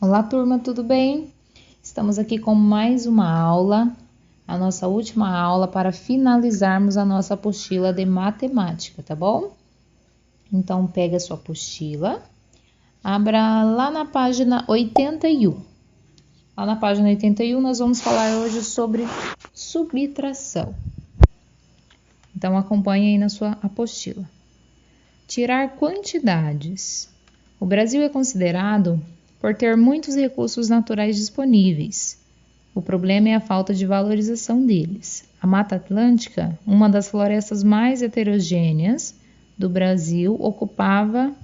Olá, turma, tudo bem? Estamos aqui com mais uma aula, a nossa última aula para finalizarmos a nossa apostila de matemática, tá bom? Então, pega a sua apostila, abra lá na página 81. Lá na página 81, nós vamos falar hoje sobre subtração. Então, acompanhe aí na sua apostila. Tirar quantidades. O Brasil é considerado por ter muitos recursos naturais disponíveis. O problema é a falta de valorização deles. A Mata Atlântica, uma das florestas mais heterogêneas do Brasil, ocupava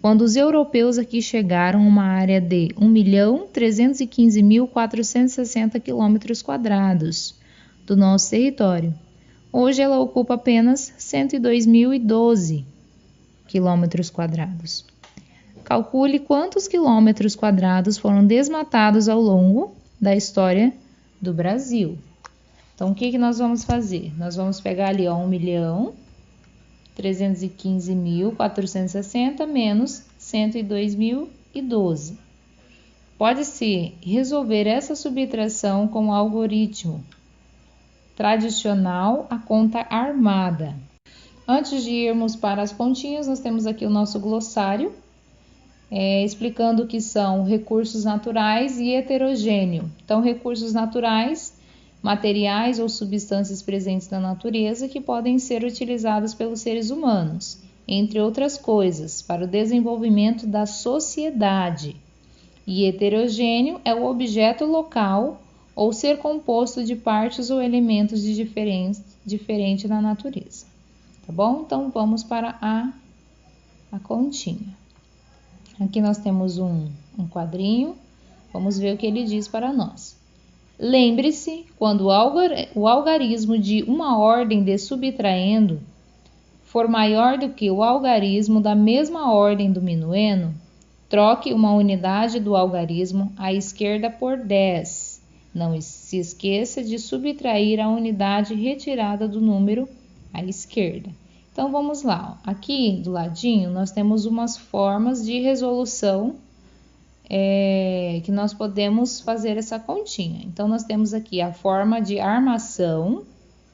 quando os europeus aqui chegaram uma área de 1.315.460 km² do nosso território. Hoje ela ocupa apenas 102.012 km². Calcule quantos quilômetros quadrados foram desmatados ao longo da história do Brasil. Então, o que nós vamos fazer? Nós vamos pegar ali, 1.315.460 menos 102.012. Pode-se resolver essa subtração com o algoritmo tradicional, a conta armada. Antes de irmos para as continhas, nós temos aqui o nosso glossário, explicando o que são recursos naturais e heterogêneo. Então, recursos naturais, materiais ou substâncias presentes na natureza que podem ser utilizados pelos seres humanos, entre outras coisas, para o desenvolvimento da sociedade. E heterogêneo é o objeto local ou ser composto de partes ou elementos diferente na natureza. Tá bom? Então, vamos para a continha. Aqui nós temos um quadrinho. Vamos ver o que ele diz para nós. Lembre-se, quando o algarismo de uma ordem de subtraendo for maior do que o algarismo da mesma ordem do minuendo, troque uma unidade do algarismo à esquerda por 10. Não se esqueça de subtrair a unidade retirada do número à esquerda. Então, vamos lá. Aqui do ladinho, nós temos umas formas de resolução que nós podemos fazer essa continha. Então, nós temos aqui a forma de armação,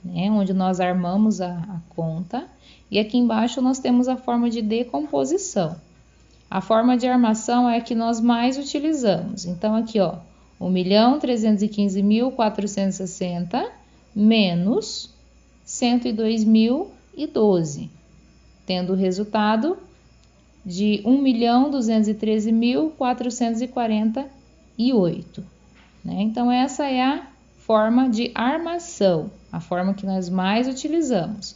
né, onde nós armamos a conta. E aqui embaixo nós temos a forma de decomposição. A forma de armação é a que nós mais utilizamos. Então, aqui, 1.315.460 menos 102.012, tendo o resultado de 1.213.448. Né? Então, essa é a forma de armação, a forma que nós mais utilizamos.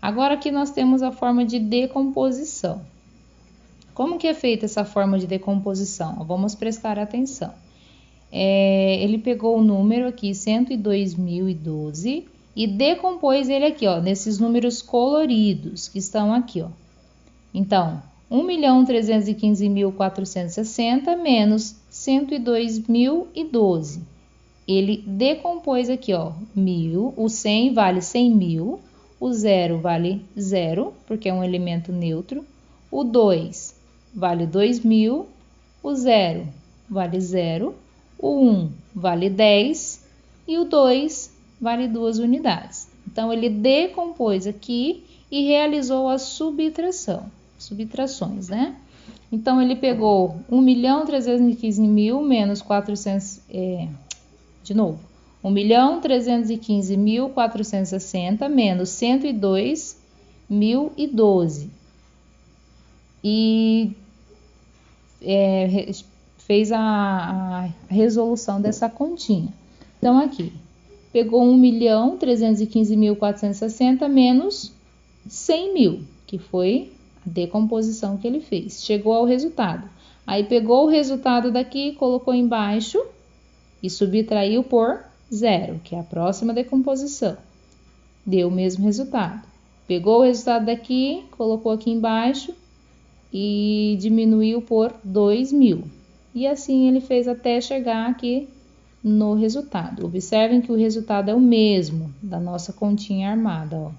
Agora, aqui nós temos a forma de decomposição. Como que é feita essa forma de decomposição? Vamos prestar atenção. Ele pegou o número aqui, 102.012, e decompôs ele aqui, nesses números coloridos que estão aqui, Então, 1.315.460 menos 102.012. Ele decompôs aqui, 1.000, o 100 vale 100.000, o 0 vale 0, porque é um elemento neutro, o 2 vale 2.000, o 0 vale 0, o 1 vale 10 e o 2 vale 2 unidades. Então, ele decompôs aqui e realizou a subtrações, né? Então, ele pegou 1.315.000 menos 400, 1.315.460 menos 102.012 e fez a resolução dessa continha. Então, aqui, pegou 1.315.460 menos 100.000, que foi a decomposição que ele fez. Chegou ao resultado. Aí, pegou o resultado daqui, colocou embaixo e subtraiu por 0, que é a próxima decomposição. Deu o mesmo resultado. Pegou o resultado daqui, colocou aqui embaixo e diminuiu por 2.000. E assim ele fez até chegar aqui no resultado. Observem que o resultado é o mesmo da nossa continha armada.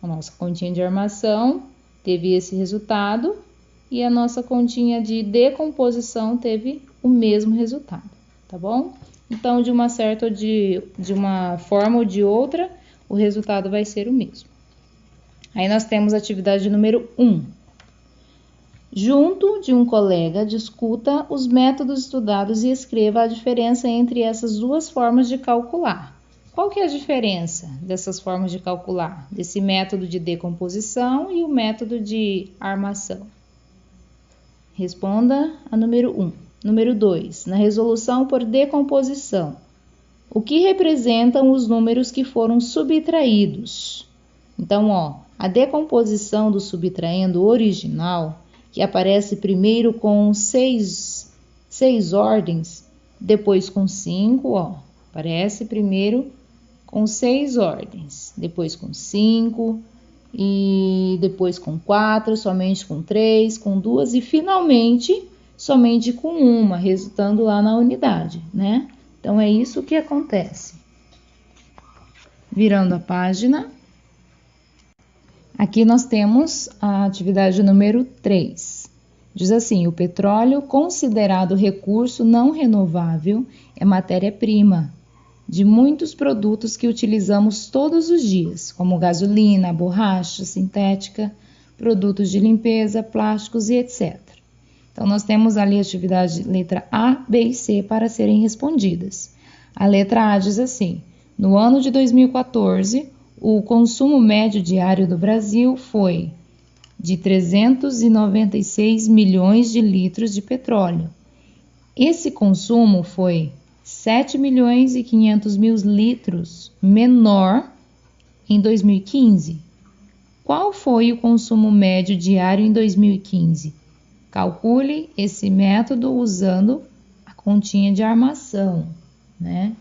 A nossa continha de armação teve esse resultado e a nossa continha de decomposição teve o mesmo resultado, tá bom? Então, de uma certa ou de uma forma ou de outra, o resultado vai ser o mesmo. Aí nós temos a atividade número 1. Junto de um colega, discuta os métodos estudados e escreva a diferença entre essas duas formas de calcular. Qual que é a diferença dessas formas de calcular? Desse método de decomposição e o método de armação? Responda a número 1. Número 2. Na resolução por decomposição, o que representam os números que foram subtraídos? Então, a decomposição do subtraendo original, que aparece primeiro com 6 ordens, depois com 5, aparece primeiro com 6 ordens, depois com 5, e depois com 4, somente com 3, com 2 e finalmente somente com 1, resultando lá na unidade, né? Então é isso que acontece. Virando a página, aqui nós temos a atividade número 3. Diz assim: o petróleo, considerado recurso não renovável, é matéria-prima de muitos produtos que utilizamos todos os dias, como gasolina, borracha sintética, produtos de limpeza, plásticos e etc. Então, nós temos ali a atividade letra A, B e C para serem respondidas. A letra A diz assim: no ano de 2014, o consumo médio diário do Brasil foi de 396 milhões de litros de petróleo. Esse consumo foi 7 milhões e 500 mil litros menor em 2015. Qual foi o consumo médio diário em 2015? Calcule esse método usando a continha de armação, né?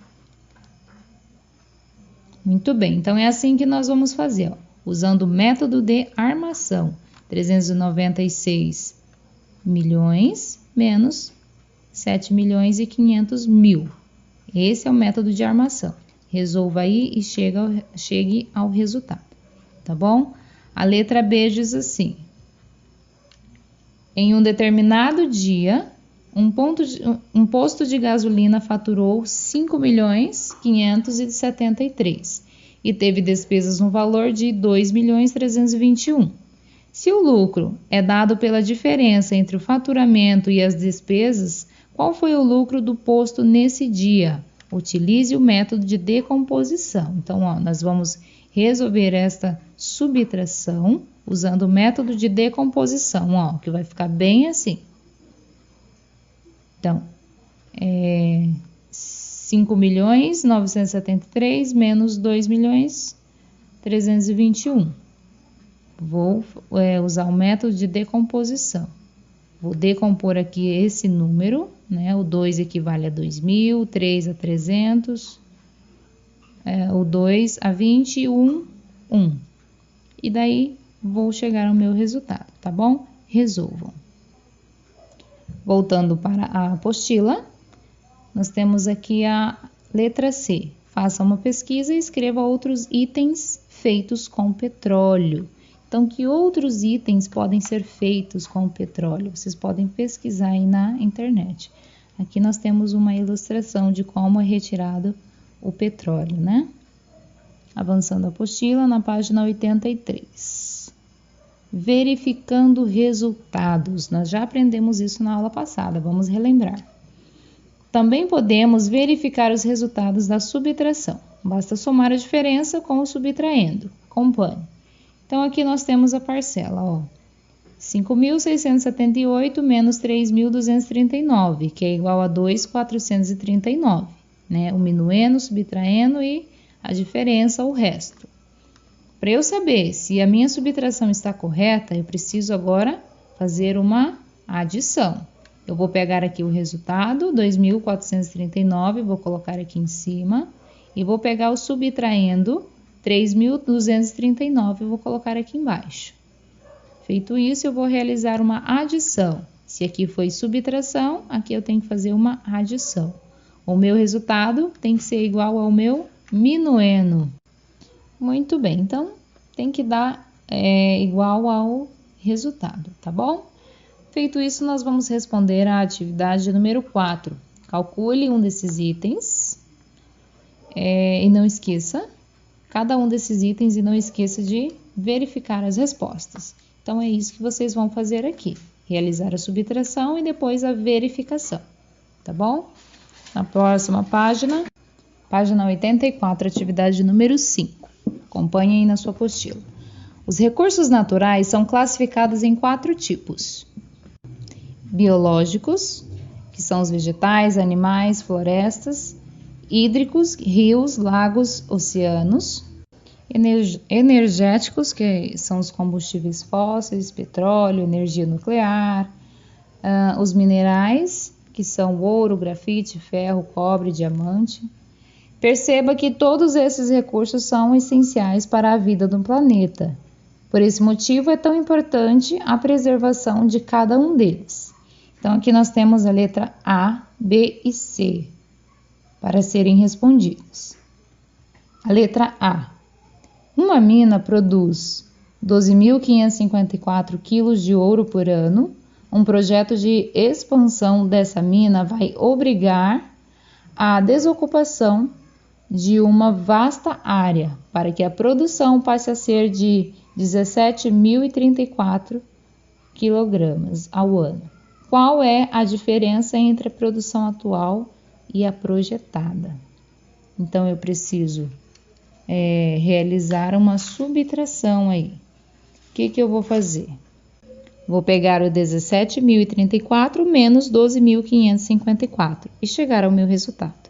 Muito bem, então é assim que nós vamos fazer, usando o método de armação. 396 milhões menos 7 milhões e 500 mil. Esse é o método de armação. Resolva aí e chegue ao resultado, tá bom? A letra B diz assim: em um determinado dia, um posto de gasolina faturou 5.573.000 e teve despesas no valor de 2.321.000. Se o lucro é dado pela diferença entre o faturamento e as despesas, qual foi o lucro do posto nesse dia? Utilize o método de decomposição. Então, nós vamos resolver esta subtração usando o método de decomposição, que vai ficar bem assim. Então, 5.973.000 menos 2.321.000. Vou usar o método de decomposição. Vou decompor aqui esse número, né? O 2 equivale a 2.000, o 3 a 300, o 2 a 20 e o 1. E daí vou chegar ao meu resultado, tá bom? Resolvam. Voltando para a apostila, nós temos aqui a letra C. Faça uma pesquisa e escreva outros itens feitos com petróleo. Então, que outros itens podem ser feitos com o petróleo? Vocês podem pesquisar aí na internet. Aqui nós temos uma ilustração de como é retirado o petróleo, né? Avançando a apostila, na página 83. Verificando resultados. Nós já aprendemos isso na aula passada, vamos relembrar. Também podemos verificar os resultados da subtração. Basta somar a diferença com o subtraendo. Acompanhe. Então, aqui nós temos a parcela, 5.678 menos 3.239, que é igual a 2.439, né? O minuendo, subtraindo e a diferença, o resto. Para eu saber se a minha subtração está correta, eu preciso agora fazer uma adição. Eu vou pegar aqui o resultado, 2.439, vou colocar aqui em cima, e vou pegar o subtraendo, 3.239, vou colocar aqui embaixo. Feito isso, eu vou realizar uma adição. Se aqui foi subtração, aqui eu tenho que fazer uma adição. O meu resultado tem que ser igual ao meu minuendo. Muito bem, então tem que dar igual ao resultado, tá bom? Feito isso, nós vamos responder à atividade número 4. Calcule um desses itens e não esqueça cada um desses itens e não esqueça de verificar as respostas. Então, é isso que vocês vão fazer aqui. Realizar a subtração e depois a verificação, tá bom? Na próxima página, página 84, atividade número 5. Acompanhe aí na sua apostila. Os recursos naturais são classificados em 4 tipos. Biológicos, que são os vegetais, animais, florestas. Hídricos, rios, lagos, oceanos. Energéticos, que são os combustíveis fósseis, petróleo, energia nuclear. Os minerais, que são ouro, grafite, ferro, cobre, diamante. Perceba que todos esses recursos são essenciais para a vida do planeta. Por esse motivo, é tão importante a preservação de cada um deles. Então, aqui nós temos a letra A, B e C para serem respondidas. A letra A. Uma mina produz 12.554 quilos de ouro por ano. Um projeto de expansão dessa mina vai obrigar a desocupação de uma vasta área para que a produção passe a ser de 17.034 quilogramas ao ano. Qual é a diferença entre a produção atual e a projetada? Então, eu preciso realizar uma subtração aí. O que eu vou fazer? Vou pegar o 17.034 menos 12.554 e chegar ao meu resultado.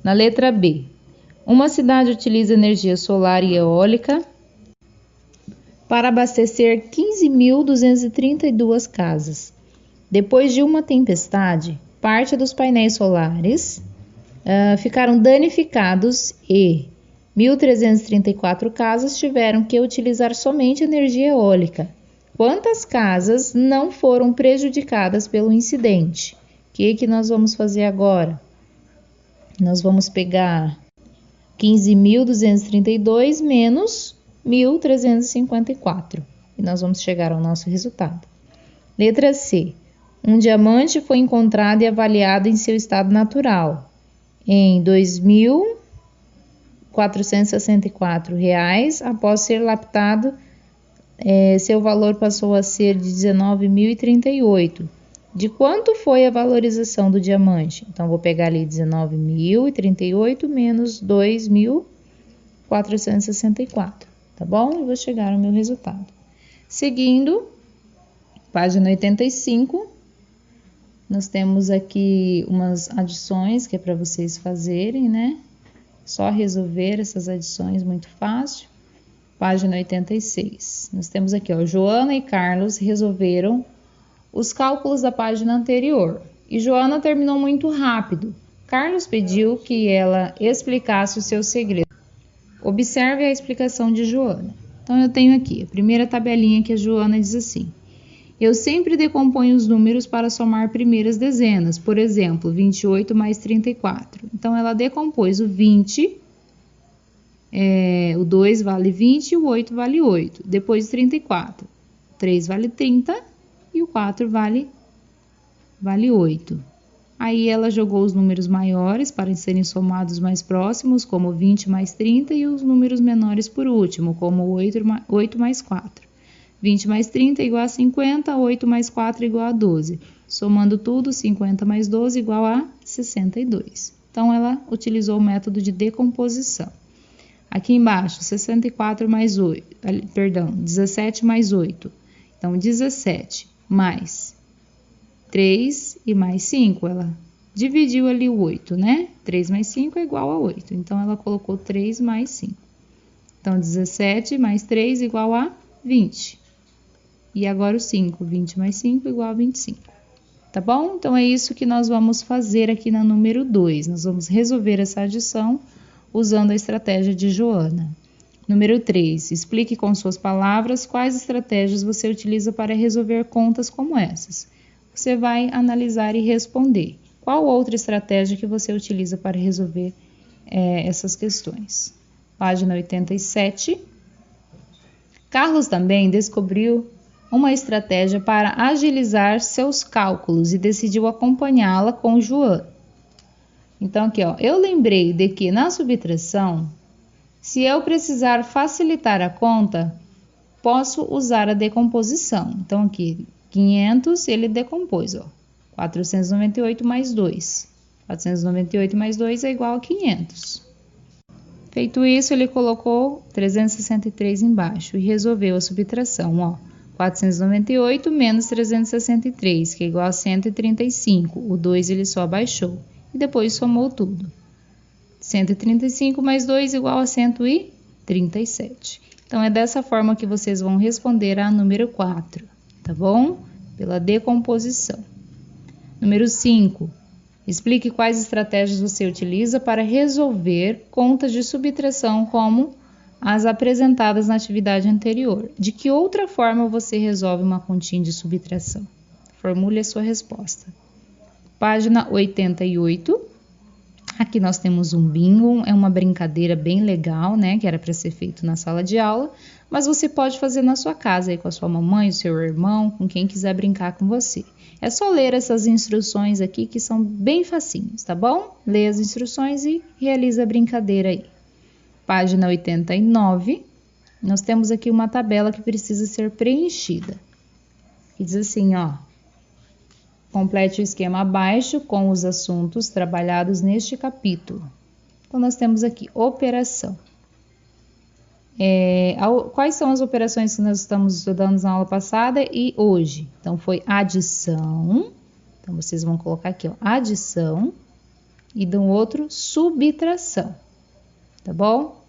Na letra B, uma cidade utiliza energia solar e eólica para abastecer 15.232 casas. Depois de uma tempestade, parte dos painéis solares ficaram danificados e 1.334 casas tiveram que utilizar somente energia eólica. Quantas casas não foram prejudicadas pelo incidente? O que nós vamos fazer agora? Nós vamos pegar 15.232 menos 1.354 e nós vamos chegar ao nosso resultado. Letra C. Um diamante foi encontrado e avaliado em seu estado natural em R$ 2.464. Após ser lapidado, seu valor passou a ser de 19.038. De quanto foi a valorização do diamante? Então, vou pegar ali 19.038 menos 2.464, tá bom? E vou chegar ao meu resultado. Seguindo, página 85, nós temos aqui umas adições que é para vocês fazerem, né? Só resolver essas adições, muito fácil. Página 86. Nós temos aqui, ó, Joana e Carlos resolveram os cálculos da página anterior. E Joana terminou muito rápido. Carlos pediu que ela explicasse o seu segredo. Observe a explicação de Joana. Então, eu tenho aqui a primeira tabelinha que a Joana diz assim: eu sempre decomponho os números para somar primeiras dezenas. Por exemplo, 28 mais 34. Então, ela decompôs o 20, o 2 vale 20 e o 8 vale 8. Depois de 34, o 3 vale 30 e o 4 vale 8. Aí, ela jogou os números maiores para serem somados mais próximos, como 20 mais 30, e os números menores por último, como 8 mais 4. 20 mais 30 igual a 50, 8 mais 4 igual a 12. Somando tudo, 50 mais 12 igual a 62. Então, ela utilizou o método de decomposição. Aqui embaixo, 17 mais 8. Então, 17 mais 3 e mais 5, ela dividiu ali o 8, né? 3 mais 5 é igual a 8. Então, ela colocou 3 mais 5. Então, 17 mais 3 igual a 20. E agora o 5, 20 mais 5 igual a 25. Tá bom? Então, é isso que nós vamos fazer aqui na número 2. Nós vamos resolver essa adição usando a estratégia de Joana. Número 3. Explique com suas palavras quais estratégias você utiliza para resolver contas como essas. Você vai analisar e responder. Qual outra estratégia que você utiliza para resolver essas questões? Página 87. Carlos também descobriu uma estratégia para agilizar seus cálculos e decidiu acompanhá-la com João. Então, aqui, ó, eu lembrei de que na subtração, se eu precisar facilitar a conta, posso usar a decomposição. Então, aqui, 500, ele decompôs, ó, 498 mais 2. 498 mais 2 é igual a 500. Feito isso, ele colocou 363 embaixo e resolveu a subtração, ó. 498 menos 363, que é igual a 135. O 2 ele só abaixou e depois somou tudo. 135 mais 2 igual a 137. Então, é dessa forma que vocês vão responder a número 4, tá bom? Pela decomposição. Número 5. Explique quais estratégias você utiliza para resolver contas de subtração como as apresentadas na atividade anterior. De que outra forma você resolve uma continha de subtração? Formule a sua resposta. Página 88. Aqui nós temos um bingo, é uma brincadeira bem legal, né? Que era para ser feito na sala de aula, mas você pode fazer na sua casa aí com a sua mamãe, o seu irmão, com quem quiser brincar com você. É só ler essas instruções aqui que são bem facinhos, tá bom? Lê as instruções e realiza a brincadeira aí. Página 89, nós temos aqui uma tabela que precisa ser preenchida. Que diz assim, ó. Complete o esquema abaixo com os assuntos trabalhados neste capítulo. Então, nós temos aqui operação. Quais são as operações que nós estamos estudando na aula passada e hoje? Então, foi adição. Então, vocês vão colocar aqui, ó, adição. E do outro, subtração. Tá bom?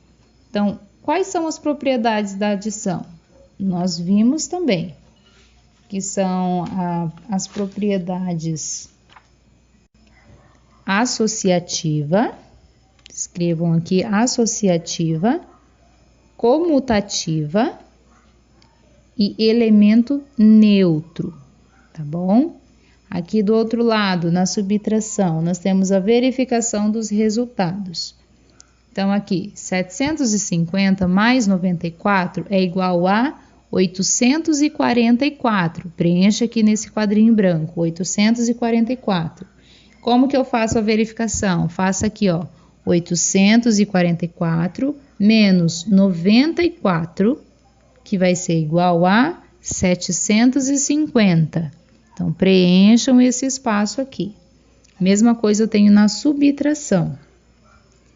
Então, quais são as propriedades da adição? Nós vimos também que são as propriedades associativa. Escrevam aqui associativa, comutativa e elemento neutro, tá bom? Aqui do outro lado, na subtração, nós temos a verificação dos resultados. Então, aqui, 750 mais 94 é igual a 844. Preencha aqui nesse quadrinho branco, 844. Como que eu faço a verificação? Faça aqui, ó, 844 menos 94, que vai ser igual a 750. Então, preencham esse espaço aqui. Mesma coisa eu tenho na subtração.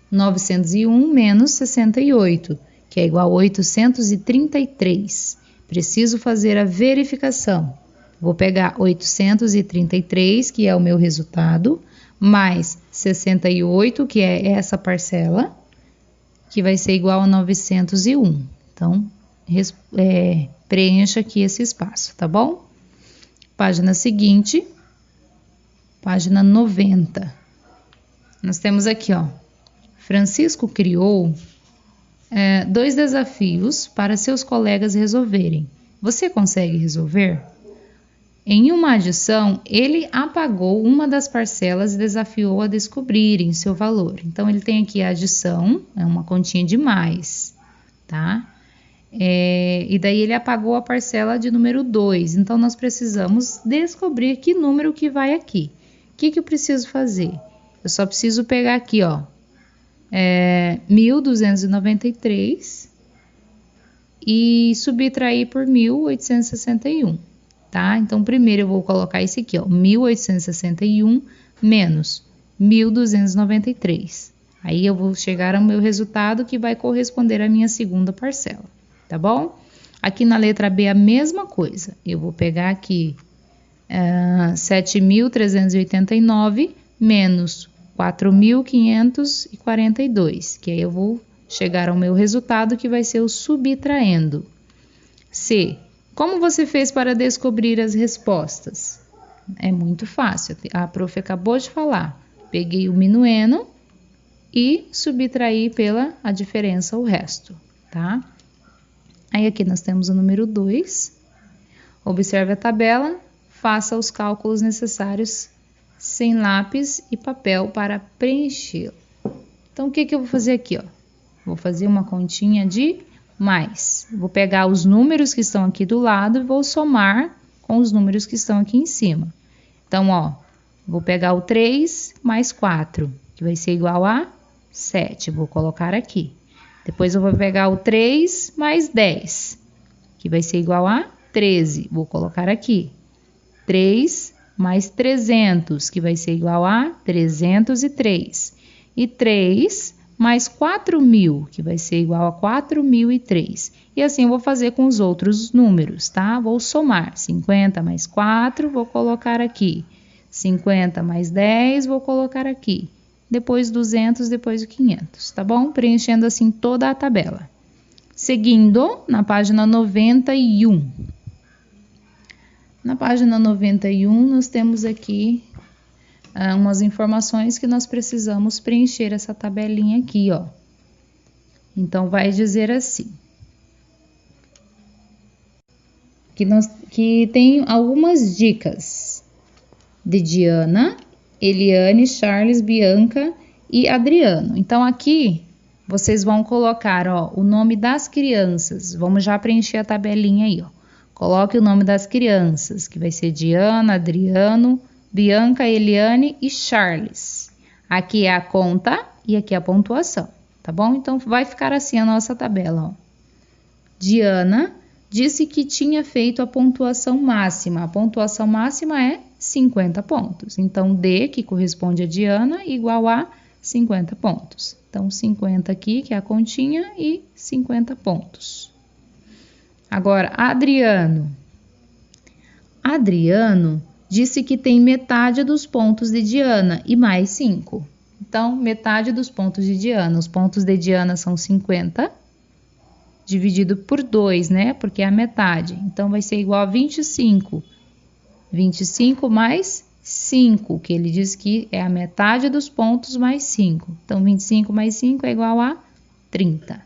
901 menos 68, que é igual a 833. Preciso fazer a verificação. Vou pegar 833, que é o meu resultado, mais 68, que é essa parcela, que vai ser igual a 901. Então, preencha aqui esse espaço, tá bom? Página seguinte, página 90. Nós temos aqui, ó, Francisco criou 2 desafios para seus colegas resolverem. Você consegue resolver? Em uma adição, ele apagou uma das parcelas e desafiou a descobrirem seu valor. Então, ele tem aqui a adição, é uma continha de mais, tá? E daí ele apagou a parcela de número 2. Então, nós precisamos descobrir que número que vai aqui. O que eu preciso fazer? Eu só preciso pegar aqui, ó, 1.293 e subtrair por 1.861, tá? Então, primeiro eu vou colocar esse aqui, ó, 1.861 menos 1.293. Aí eu vou chegar ao meu resultado que vai corresponder à minha segunda parcela, tá bom? Aqui na letra B a mesma coisa. Eu vou pegar aqui 7.389 menos 4.542, que aí eu vou chegar ao meu resultado que vai ser o subtraindo. C. Como você fez para descobrir as respostas? É muito fácil. A prof acabou de falar. Peguei o minuendo e subtraí pela a diferença o resto, tá? Aí aqui nós temos o número 2. Observe a tabela, faça os cálculos necessários sem lápis e papel para preencher. Então, o que eu vou fazer aqui, ó? Vou fazer uma continha de mais. Vou pegar os números que estão aqui do lado e vou somar com os números que estão aqui em cima. Então, ó, vou pegar o 3 mais 4, que vai ser igual a 7. Vou colocar aqui. Depois eu vou pegar o 3 mais 10, que vai ser igual a 13. Vou colocar aqui. 3 mais 300, que vai ser igual a 303. E 3 mais 4.000, que vai ser igual a 4.003. E assim eu vou fazer com os outros números, tá? Vou somar 50 mais 4, vou colocar aqui. 50 mais 10, vou colocar aqui. Depois 200, depois 500, tá bom? Preenchendo assim toda a tabela. Seguindo, na página 91. Na página 91, nós temos aqui umas informações que nós precisamos preencher essa tabelinha aqui, ó. Então, vai dizer assim. Que tem algumas dicas de Diana, Eliane, Charles, Bianca e Adriano. Então, aqui vocês vão colocar, ó, o nome das crianças. Vamos já preencher a tabelinha aí, ó. Coloque o nome das crianças, que vai ser Diana, Adriano, Bianca, Eliane e Charles. Aqui é a conta e aqui é a pontuação, tá bom? Então, vai ficar assim a nossa tabela, ó. Diana disse que tinha feito a pontuação máxima. A pontuação máxima é 50 pontos. Então, D, que corresponde a Diana, igual a 50 pontos. Então, 50 aqui, que é a continha, e 50 pontos. Agora, Adriano. Adriano disse que tem metade dos pontos de Diana e mais 5. Então, metade dos pontos de Diana. Os pontos de Diana são 50, dividido por 2, né? Porque é a metade. Então, vai ser igual a 25. 25 mais 5, que ele diz que é a metade dos pontos mais 5. Então, 25 mais 5 é igual a 30.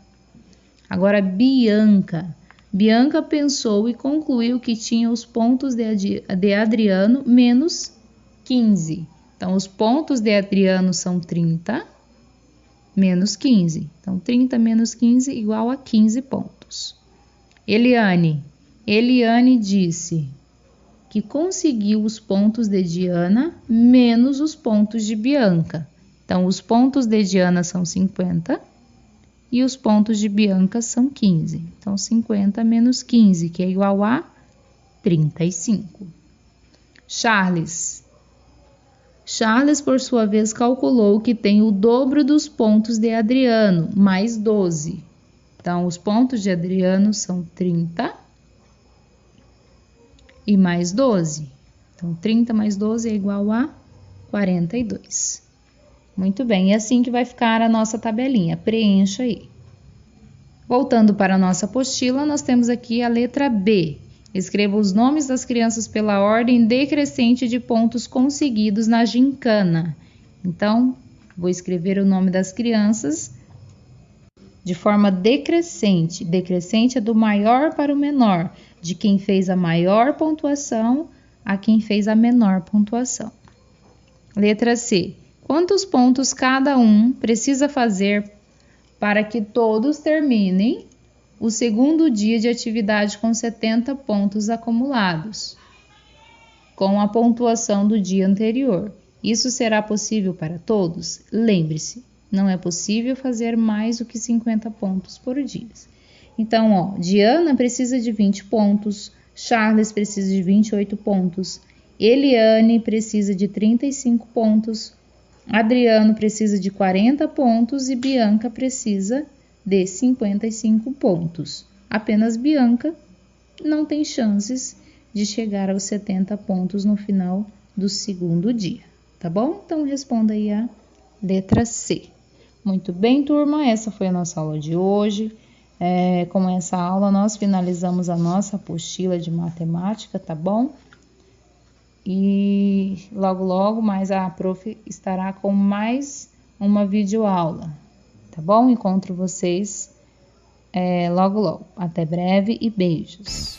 Agora, Bianca. Bianca pensou e concluiu que tinha os pontos de Adriano menos 15. Então, os pontos de Adriano são 30 menos 15. Então, 30 menos 15 igual a 15 pontos. Eliane. Eliane disse que conseguiu os pontos de Diana menos os pontos de Bianca. Então, os pontos de Diana são 50 e os pontos de Bianca são 15. Então, 50 menos 15, que é igual a 35. Charles. Charles, por sua vez, calculou que tem o dobro dos pontos de Adriano, mais 12. Então, os pontos de Adriano são 30 e mais 12. Então, 30 mais 12 é igual a 42. Muito bem, é assim que vai ficar a nossa tabelinha. Preencha aí. Voltando para a nossa apostila, nós temos aqui a letra B. Escreva os nomes das crianças pela ordem decrescente de pontos conseguidos na gincana. Então, vou escrever o nome das crianças de forma decrescente. Decrescente é do maior para o menor, de quem fez a maior pontuação a quem fez a menor pontuação. Letra C. Quantos pontos cada um precisa fazer para que todos terminem o segundo dia de atividade com 70 pontos acumulados, com a pontuação do dia anterior? Isso será possível para todos? Lembre-se, não é possível fazer mais do que 50 pontos por dia. Então, ó, Diana precisa de 20 pontos, Charles precisa de 28 pontos, Eliane precisa de 35 pontos, Adriano precisa de 40 pontos e Bianca precisa de 55 pontos. Apenas Bianca não tem chances de chegar aos 70 pontos no final do segundo dia, tá bom? Então, responda aí a letra C. Muito bem, turma, essa foi a nossa aula de hoje. Com essa aula, nós finalizamos a nossa apostila de matemática, tá bom? E logo, logo, mais a prof estará com mais uma videoaula, tá bom? Encontro vocês logo, logo. Até breve e beijos!